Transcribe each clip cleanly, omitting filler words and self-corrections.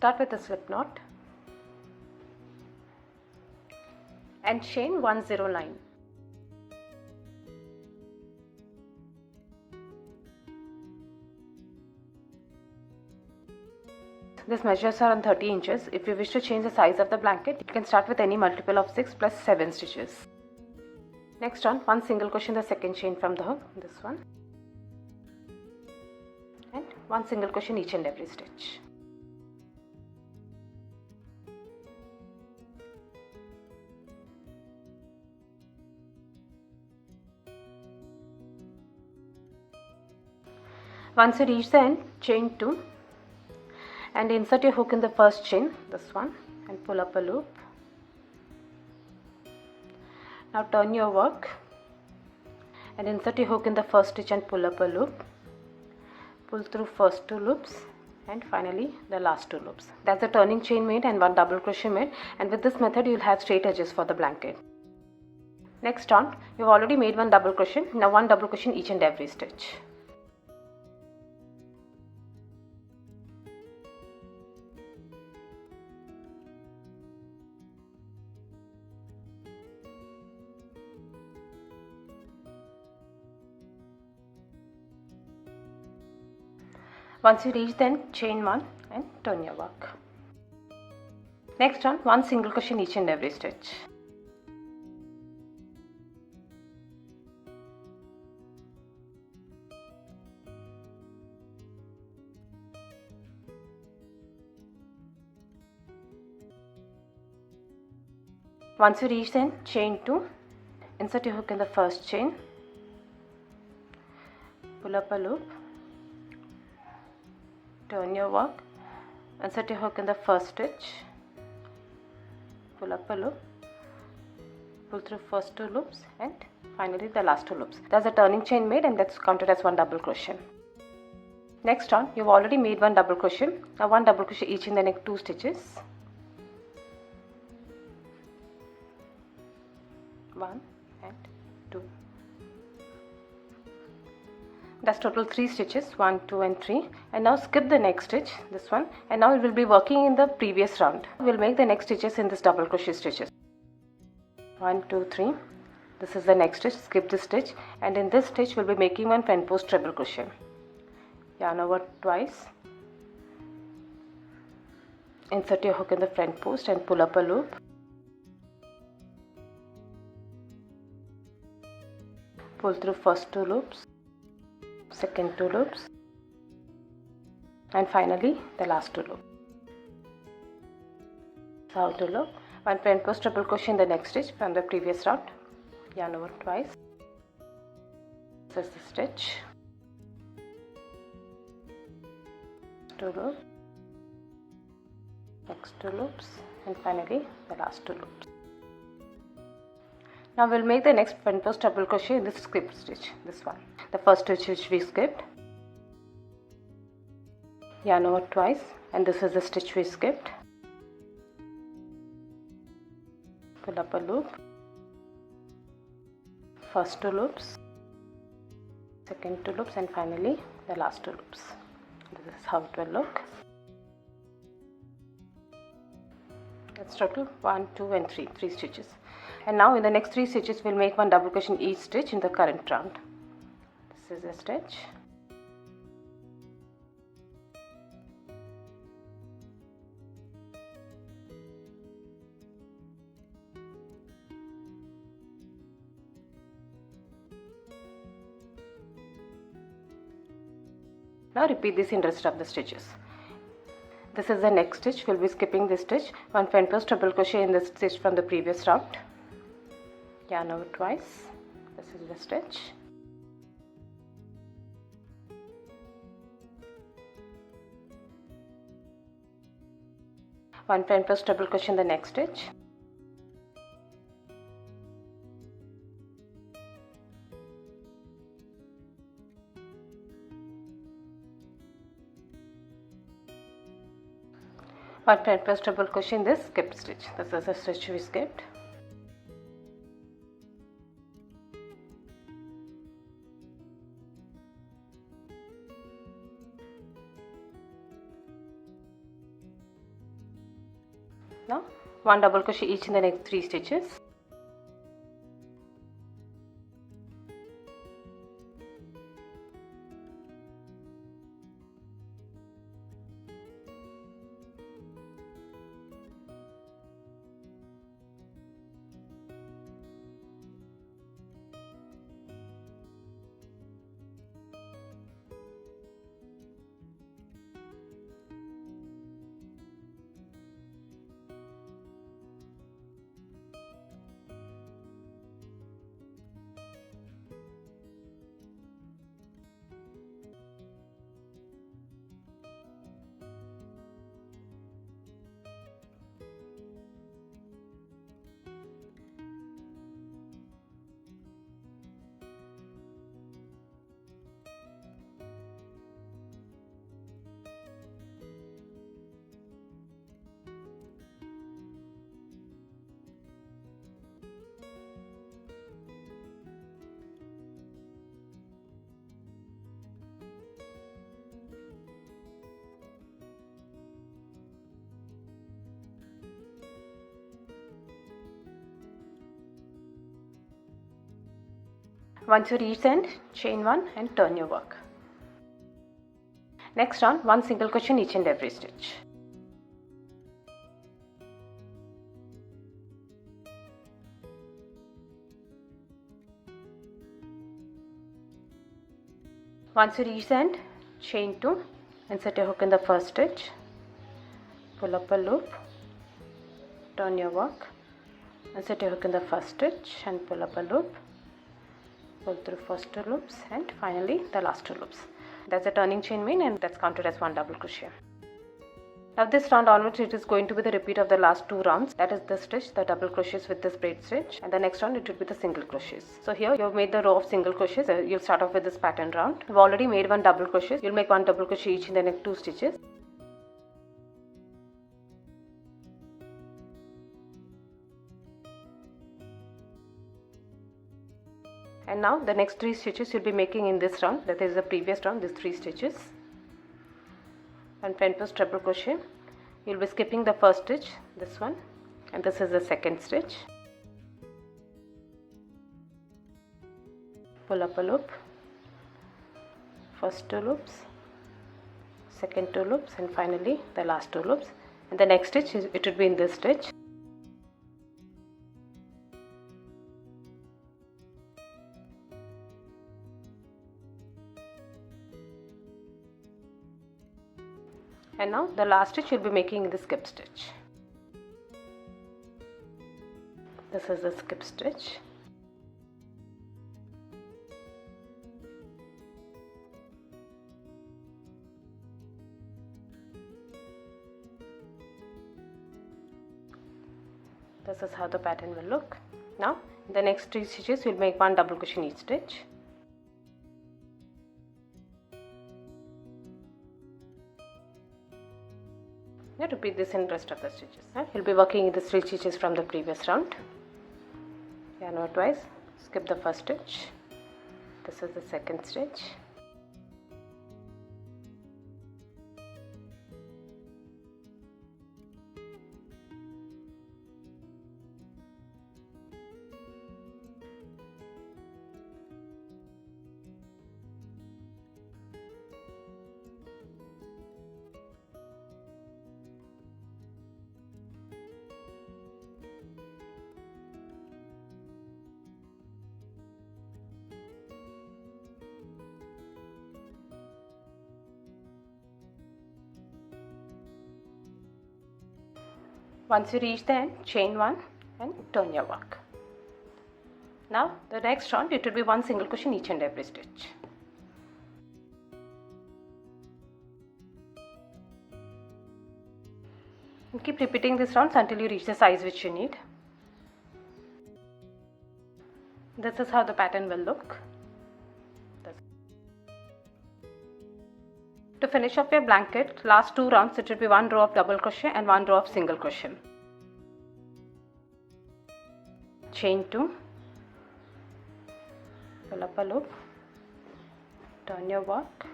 Start with a slip knot and chain 109. These measures are on 30 inches. If you wish to change the size of the blanket, you can start with any multiple of 6 plus 7 stitches. Next on, one single crochet in the second chain from the hook, this one, and one single crochet in each and every stitch. Once you reach the end, chain 2 and insert your hook in the first chain, this one, and pull up a loop. Now turn your work and insert your hook in the first stitch and pull up a loop. Pull through first 2 loops and finally the last 2 loops. That's the turning chain made and one double crochet made, and with this method you will have straight edges for the blanket. Next on, you've already made one double crochet. Now one double crochet in each and every stitch. Once you reach the end, chain 1 and turn your work. Next on, one single crochet in each and every stitch. Once you reach the end, chain 2, insert your hook in the first chain, pull up a loop, turn your work, insert your hook in the first stitch, pull up a loop, pull through first 2 loops and finally the last 2 loops. That's a turning chain made and that's counted as one double crochet. Next on, you've already made one double crochet. Now one double crochet each in the next 2 stitches. 1 and 2. That's total 3 stitches, 1, 2 and 3, and now skip the next stitch, this one, and now we will be working in the previous round. We'll make the next stitches in this double crochet stitches. 1, 2, 3. This is the next stitch, skip this stitch, and in this stitch we'll be making one front post treble crochet. Yarn over twice, insert your hook in the front post and pull up a loop. Pull through first 2 loops, second 2 loops and finally the last 2 loops. So how to look? One front post treble crochet in the next stitch from the previous round, yarn over twice, this is the stitch, 2 loops, next 2 loops and finally the last 2 loops. Now we'll make the next front post treble crochet in this skip stitch, this one, the first stitch which we skipped, yarn over twice and this is the stitch we skipped, pull up a loop, first 2 loops, second 2 loops and finally the last 2 loops. This is how it will look. That's total 1, 2 and 3 stitches. And now in the next 3 stitches we'll make one double crochet in each stitch in the current round. This is a stitch, now repeat this in the rest of the stitches. This is the next stitch, we'll be skipping this stitch, one front post treble crochet in this stitch from the previous round, yarn over twice, this is the stitch, one front post treble crochet in the next stitch, one front post treble crochet in this skip stitch. This is the stitch we skipped. Now 1 double crochet each in the next 3 stitches. Once you reach the end, chain 1 and turn your work. Next round, 1 single crochet in each and every stitch. Once you reach the end, chain 2, insert your hook in the first stitch, pull up a loop, turn your work, insert your hook in the first stitch and pull up a loop, pull through first 2 loops and finally the last 2 loops. That's a turning chain main and that's counted as 1 double crochet. Now this round onwards it is going to be the repeat of the last 2 rounds. That is the stitch, the double crochets with this braid stitch, and the next round it will be the single crochets. So here you have made the row of single crochets. You'll start off with this pattern round. You've already made 1 double crochet. You'll make 1 double crochet each in the next 2 stitches. And now the next 3 stitches you'll be making in this round, that is the previous round, these 3 stitches. And front post treble crochet. You'll be skipping the first stitch, this one, and this is the second stitch. Pull up a loop, first 2 loops, second 2 loops, and finally the last 2 loops. And the next stitch it would be in this stitch. And now the last stitch you'll be making in the skip stitch. This is the skip stitch. This is how the pattern will look. Now in the next 3 stitches you'll make 1 double crochet in each stitch. Now repeat this in the rest of the stitches. You'll be working in the 3 stitches from the previous round. Yarn over twice, skip the first stitch. This is the second stitch. Once you reach the end, chain 1 and turn your work. Now the next round it will be 1 single crochet in each and every stitch. And keep repeating these rounds until you reach the size which you need. This is how the pattern will look. To finish off your blanket, last 2 rounds it will be 1 row of double crochet and 1 row of single crochet. Chain 2, pull up a loop, turn your work,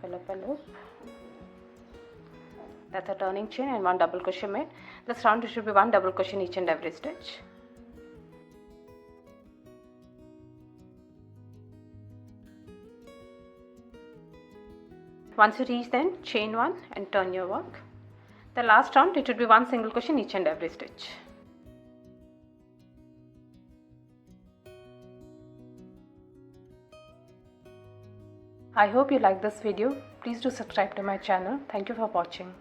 pull up a loop, That's a turning chain and 1 double crochet made. This round it should be 1 double crochet in each and every stitch. Once you reach the end, chain 1 and turn your work. The last round it should be 1 single crochet in each and every stitch. I hope you like this video. Please do subscribe to my channel. Thank you for watching.